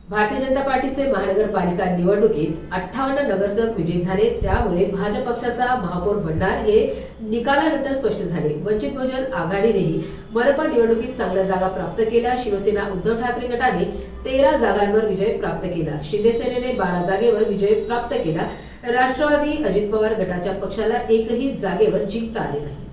भारतीय जनता पार्टीचे महानगरपालिका निवडणुकीत 58 नगरसेवक विजयी झाले। त्यामुळे भाजप पक्षाचा महापौर बनणार हे निकालानंतर स्पष्ट झाले। वंचित बहुजन आघाडीनेही मनपा निवडणुकीत चांगल्या जागा प्राप्त केल्या। शिवसेना उद्धव ठाकरे गटाने 13 जागांवर विजय प्राप्त केला। शिंदे सेनेने 12 जागेवर विजय प्राप्त केला। राष्ट्रवादी अजित पवार गटाच्या पक्षाला एकही जागेवर जिंकता आले नाही।